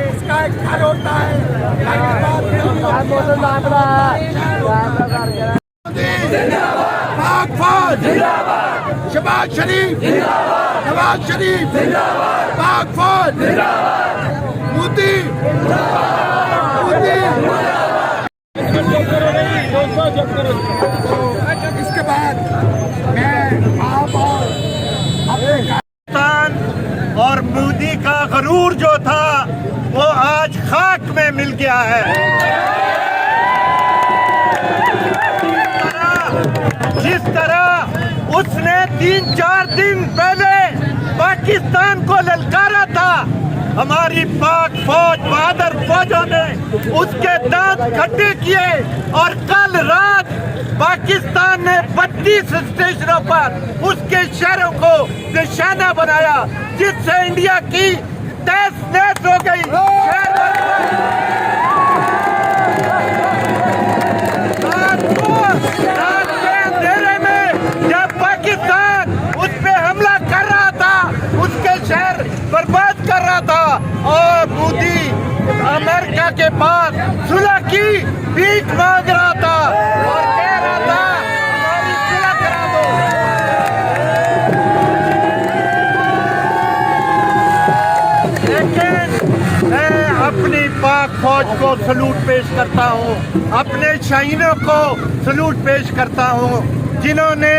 इसका एक घर होता है। पाक फौज जिंदाबाद, शहबाज शरीफ जिंदाबाद, नवाज शरीफ जिंदाबाद, पाक फौज जिंदाबाद, मोदी इसके बाद मैं आप और मोदी का गरूर जो था वो आज खाक में मिल गया है। जिस तरह उसने 3-4 दिन पहले पाकिस्तान को ललकारा था, हमारी पाक फौज बहादुर फौजों ने उसके दांत खट्टे किए और कल रात पाकिस्तान ने 32 स्टेशनों पर उसके शहरों को निशाना बनाया, जिससे इंडिया की तहस-नहस हो गई। रात के अंधेरे में जब पाकिस्तान उस पे हमला कर रहा था, उसके शहर बर्बाद कर रहा था और मोदी अमेरिका के पास सुलह की भीख मांग रहा था और कह रहा था हमारी सुलह करा दो। लेकिन मैं अपनी पाक फौज को सलूट पेश करता हूँ, अपने शहीदों को सलूट पेश करता हूँ, जिन्होंने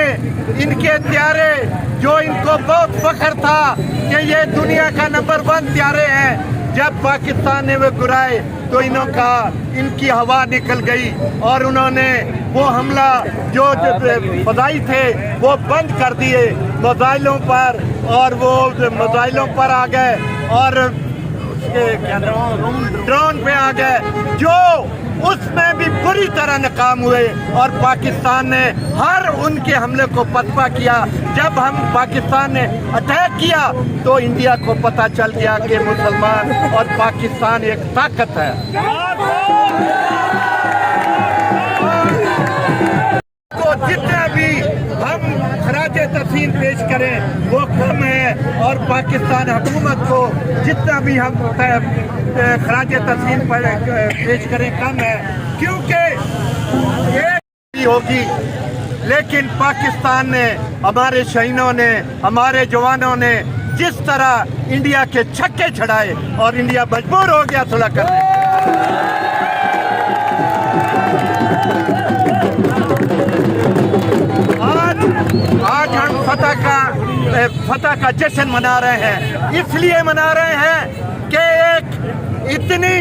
इनके त्यारे, जो इनको बहुत फख्र था कि ये दुनिया का नंबर 1 त्यारे हैं, जब पाकिस्तान ने वो गिराए तो इन्हों का इनकी हवा निकल गई और उन्होंने वो हमला जो फ़ज़ाई थे वो बंद कर दिए मिसाइलों पर, और वो मिसाइलों पर आ गए और ड्रोन पे आ गए, जो उसमें भी बुरी तरह नाकाम हुए और पाकिस्तान ने हर उनके हमले को पतपा किया। जब हम पाकिस्तान ने अटैक किया तो इंडिया को पता चल गया कि मुसलमान और पाकिस्तान एक ताकत है। तो जितना भी हम खराजे तस्लीम पेश करें वो कम है, और पाकिस्तान हुकूमत को जितना भी हम खराजे तस्लीम पेश करें कम है, क्योंकि एक होगी। लेकिन पाकिस्तान ने, हमारे शहीदों ने, हमारे जवानों ने जिस तरह इंडिया के छक्के छड़ाए और इंडिया मजबूर हो गया सुलह करने। आज हम फतह का जश्न मना रहे हैं, इसलिए मना रहे हैं कि एक इतनी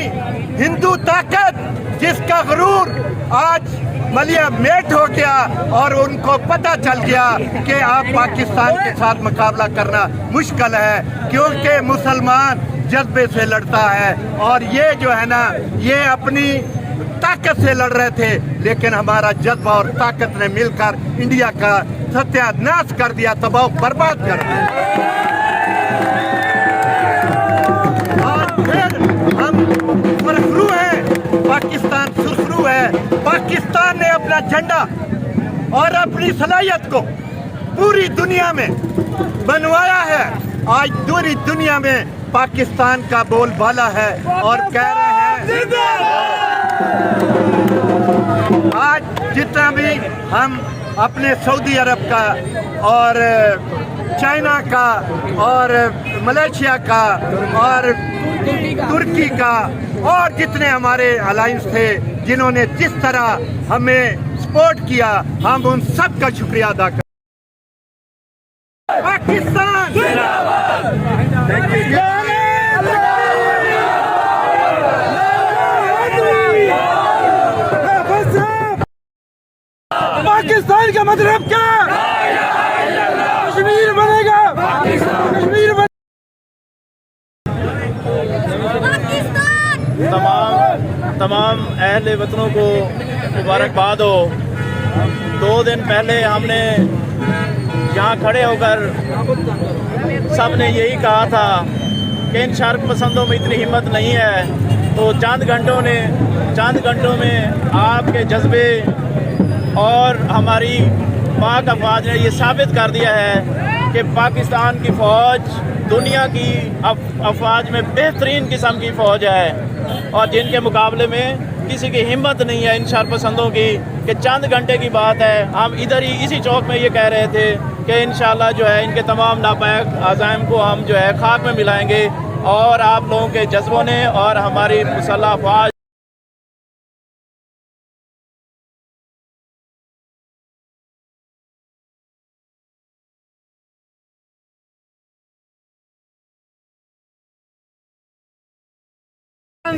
हिंदू ताकत जिसका गुरूर आज मलिया मेट हो गया और उनको पता चल गया कि आप पाकिस्तान के साथ मुकाबला करना मुश्किल है, क्योंकि मुसलमान जज्बे से लड़ता है और ये जो है ना, ये अपनी ताकत से लड़ रहे थे, लेकिन हमारा जज्बा और ताकत ने मिलकर इंडिया का सत्यानाश कर दिया, तबाह बर्बाद कर दिया। और फिर हम सुरखरू हैं, पाकिस्तान सुरखरू है। पाकिस्तान ने अपना झंडा और अपनी सलाहियत को पूरी दुनिया में बनवाया है। आज पूरी दुनिया में पाकिस्तान का बोलबाला है और कह रहे हैं आज जितना भी हम अपने सऊदी अरब का और चाइना का और मलेशिया का और तुर्की का और जितने हमारे अलायंस थे, जिन्होंने जिस तरह हमें सपोर्ट किया, हम उन सब का शुक्रिया अदा करते हैं। पाकिस्तान जिंदाबाद। पाकिस्तान का मतलब क्या? कश्मीर बनेगा, कश्मीर तमाम अहले वतनों को मुबारकबाद हो। 2 दिन पहले हमने यहाँ खड़े होकर सब ने यही कहा था कि इन शर्क पसंदों में इतनी हिम्मत नहीं है, तो चंद घंटों चंद घंटों में आपके जज्बे और हमारी पाक अफवाज ने ये साबित कर दिया है कि पाकिस्तान की फ़ौज दुनिया की अफवाज में बेहतरीन किस्म की फ़ौज है और जिनके मुकाबले में किसी की हिम्मत नहीं है इन शरपसंदों की कि चंद घंटे की बात है हम इधर ही इसी चौक में ये कह रहे थे कि इंशाल्लाह जो है इनके तमाम नापाक अज़ाइम को हम जो है खाक में मिलाएंगे और आप लोगों के जज्बों ने और हमारी मुसल्लह अफवाज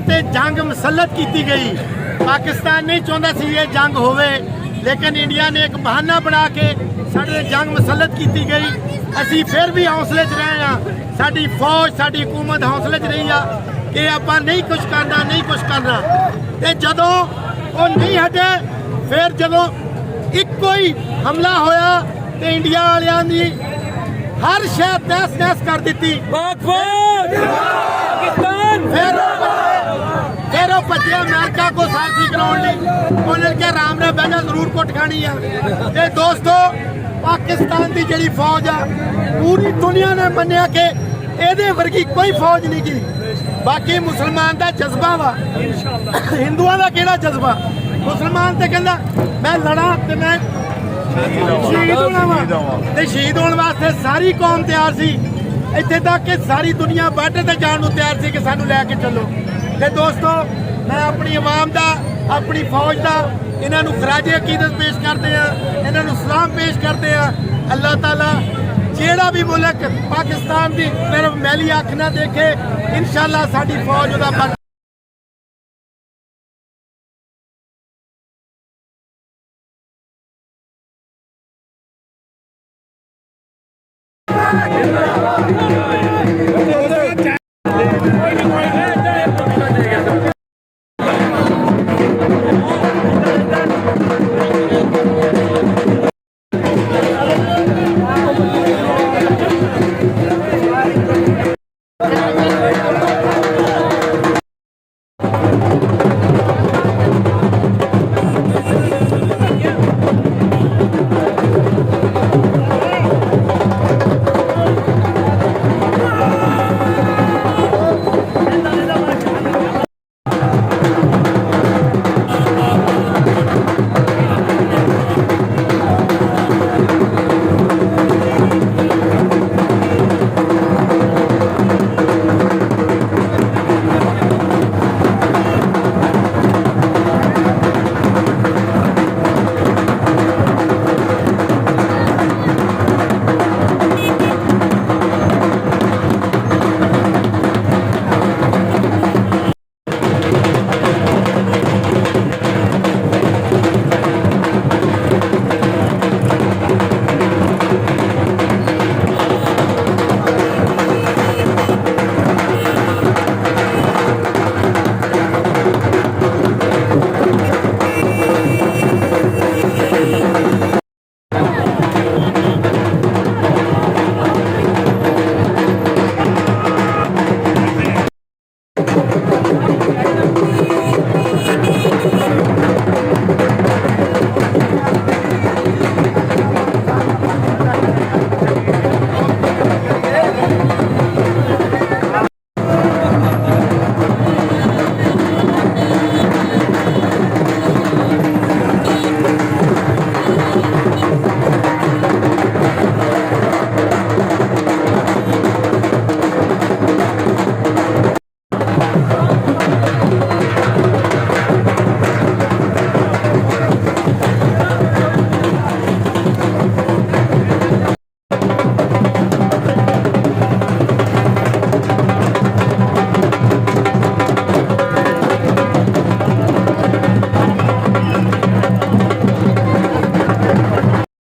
ਤੇ ਜੰਗ ਮੁਸੱਲਤ ਕੀਤੀ ਗਈ। ਪਾਕਿਸਤਾਨ ਨਹੀਂ ਚਾਹੁੰਦਾ ਸੀ ਇਹ ਜੰਗ ਹੋਵੇ, ਲੇਕਿਨ ਇੰਡੀਆ ਨੇ ਇੱਕ ਬਹਾਨਾ ਬਣਾ ਕੇ ਸਾਡੇ ਤੇ ਜੰਗ ਮੁਸੱਲਤ ਕੀਤੀ ਗਈ। ਅਸੀਂ ਫਿਰ ਵੀ ਹੌਸਲੇ 'ਚ ਰਹੇ ਹਾਂ, ਸਾਡੀ ਫੌਜ ਸਾਡੀ ਹਕੂਮਤ ਹੌਸਲੇ 'ਚ ਰਹੀ ਆ ਕਿ ਆਪਾਂ ਨਹੀਂ ਕੁਝ ਕਰਨਾ ਨਹੀਂ ਕੁਝ ਕਰਨਾ। ਤੇ ਜਦੋਂ ਉਹ ਨਹੀਂ ਹਟੇ, ਫਿਰ ਜਦੋਂ ਇੱਕੋ ਹੀ ਹਮਲਾ ਹੋਇਆ ਤੇ ਇੰਡੀਆ ਵਾਲਿਆਂ ਦੀ ਹਰ ਸ਼ਹਿਰ ਤਹਿਸ ਨਹਿਸ ਕਰ ਦਿੱਤੀ। ਫਿਰ ਉਹ ਭੱਜੇ ਅਮਰੀਕਾ ਕੋ ਸਾਥੀ ਕਰਾਉਣ ਲਈ। ਉਹਨਾਂ ਨੇ ਆਰਾਮ ਨਾਲ ਬਹਿ ਜਾ ਜ਼ਰੂਰ ਕੁੱਟ ਖਾਣੀ ਆ। ਤੇ ਦੋਸਤੋ ਪਾਕਿਸਤਾਨ ਦੀ ਜਿਹੜੀ ਫੌਜ ਆ ਪੂਰੀ ਦੁਨੀਆ ਨੇ ਮੰਨਿਆ ਕਿ ਇਹਦੇ ਵਰਗੀ ਕੋਈ ਫੌਜ ਨਹੀਂ ਗੀ। ਬਾਕੀ ਮੁਸਲਮਾਨ ਦਾ ਜਜ਼ਬਾ ਵਾ, ਹਿੰਦੂਆਂ ਦਾ ਕਿਹੜਾ ਜਜ਼ਬਾ? ਮੁਸਲਮਾਨ ਤੇ ਕਹਿੰਦਾ ਮੈਂ ਲੜਾਂ ਤੇ ਮੈਂ ਸ਼ਹੀਦ ਹੋਣਾ ਵਾ, ਤੇ ਸ਼ਹੀਦ ਹੋਣ ਵਾਸਤੇ ਸਾਰੀ ਕੌਮ ਤਿਆਰ ਸੀ। ਇੱਥੇ ਤੱਕ ਕਿ ਸਾਰੀ ਦੁਨੀਆ ਬਾਰਡਰ ਤੇ ਜਾਣ ਨੂੰ ਤਿਆਰ ਸੀ ਕਿ ਸਾਨੂੰ ਲੈ ਕੇ ਚੱਲੋ। ਤੇ ਦੋਸਤੋ ਮੈਂ ਆਪਣੀ ਆਵਾਮ ਦਾ ਆਪਣੀ ਫੌਜ ਦਾ ਇਹਨਾਂ ਨੂੰ ਖਰਾਜੇ ਅਕੀਦਤ ਪੇਸ਼ ਕਰਦੇ ਆ, ਇਹਨਾਂ ਨੂੰ ਸਲਾਮ ਪੇਸ਼ ਕਰਦੇ ਆ। ਅੱਲਾਹ ਤਾਲਾ ਜਿਹੜਾ ਵੀ ਮੁਲਕ ਪਾਕਿਸਤਾਨ ਦੀ ਤਰਫ ਮੈਲੀ ਅੱਖ ਨਾ ਦੇਖੇ, ਇਨਸ਼ਾਅੱਲਾ ਸਾਡੀ ਫੌਜ ਉਹਦਾ जिंदाबाद